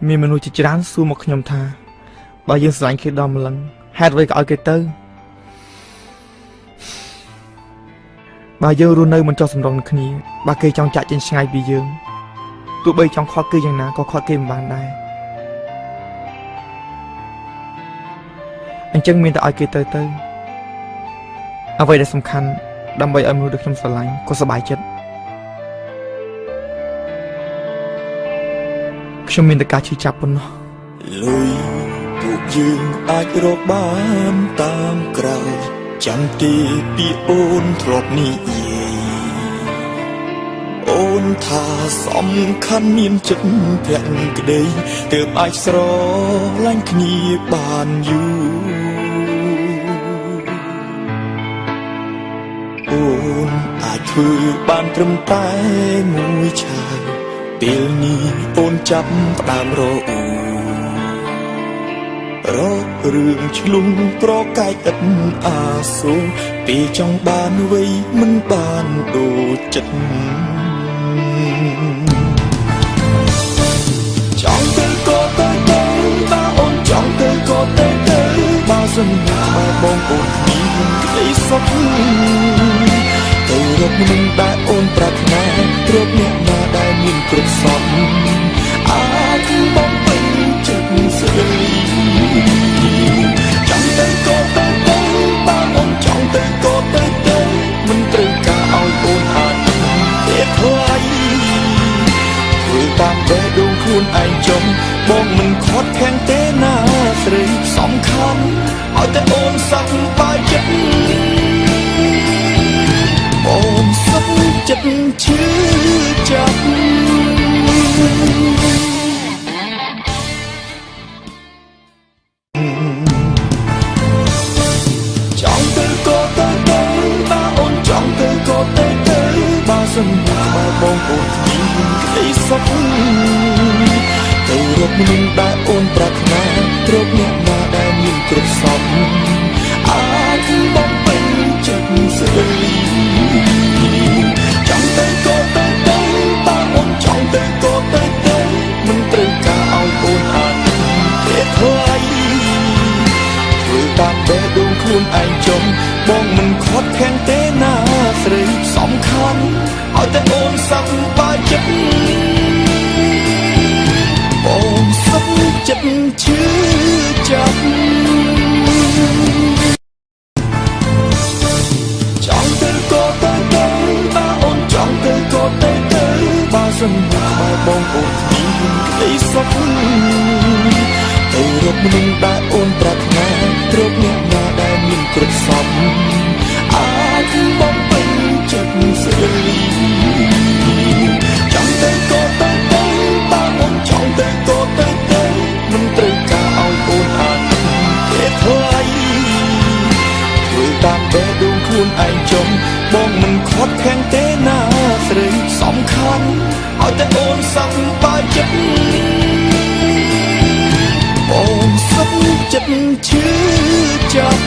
មានមនុស្សជាច្រើនសួរមកខ្ញុំថាបើយើងស្រឡាញ់គេដល់ម្លឹងហេតុអ្វីក៏ឲ្យគេទៅបើយើងរស់នៅមិនចោះសម្រុងគ្នាបើគេចង់ចាក់ចេញឆ្ងាយពីយើងទោះបីចង់ខត់គេយ៉ាងណាក៏ខត់គេមិនបានដែរអញ្ចឹងមានតែឲ្យគេទៅអ្វីដែលសំខាន់ដើម្បីឲ្យមនុស្សដូចខ្ញុំស្រឡាញ់ក៏សប្បាយចិត្តខ្ញុំមានតែការឈឺចាប់ប៉ុណ្ណោះលុយពួកយើងអាចរកបានតាមក្រៅចាំទីពីអូនធ្លាប់និយាយអូនថាសំខាន់មានចិត្តភក្តីទើបអាចស្រឡាញ់គ្នាបានយូរអូនអាចធ្វើបានត្រឹមតែមួយឆាវពេលនេះអូនចាប់ផ្ដើមរករឿងឆ្លុំប្រកែកឥតអាសូរពេលចង់បានវ័យមិនបានដូចចិត្តចង់ទៅក៏ទៅបើអូនចង់ទៅក៏ទៅបើសិនបើបងអូនមានក្តីសុខទៅរកមនុស្សដែលអូនប្រាថ្នារកអ្នកណាដែលមានគ្រប់សពអាចបងពេញចិត្តស្រីចង់ទៅក៏ទៅបើអូនចង់ទៅក៏ទៅមិនត្រូវការឲ្យអូនអានទេថ្លៃធ្វើតាមបេះដូងខ្លួនឯងចុងបងមិនខត់ខាំងទេណាស្រីសំខាន់ឲ្យតែអូនសប្បាយចិត្តអូនសុខចិត្តឈឺចាប់ចង់ទៅក៏ទៅបើអូនចង់ទៅក៏ទៅបើសិនបើបងអូនមានក្តីសុខទៅរកមនុស្សដែលអូនប្រាថ្នារកអ្នកណាដែលមានគ្រប់សពអាចបងពេញចិត្តស្រីចង់ទៅក៏ទៅបើអូនចង់ទៅក៏ទៅមិនត្រូវការឲ្យអូនអានទេថ្លៃធ្វើតាមបេះដូងខ្លួនឯងចុងបងមិនខត់ខាំងទេណាស្រីសំខាន់ឲ្យតែអូនសប្បាយចិត្តអូនសុខចិត្តឈឺចាប់ចង់ទៅក៏ទៅបើអូនចង់ទៅក៏ទៅបើសិនបើបងអូនមានក្តីសុខទៅរកមនុស្សដែលអូនប្រាថ្នារកអ្នកណាដែលមានគ្រប់សពអាចបងពេញចិត្តស្រីចង់ទៅក៏ទៅបើអូនចង់ទៅក៏ទៅមិនត្រូវការឲ្យអូនអានទេថ្លៃធ្វើតាមបេះដូងខ្លួនឯងចុងបងមិនខត់ខាំងទេណាស្រីសំខាន់ឲ្យតែអូនសប្បាយចិត្តអូនសុខចិត្តឈឺចាប់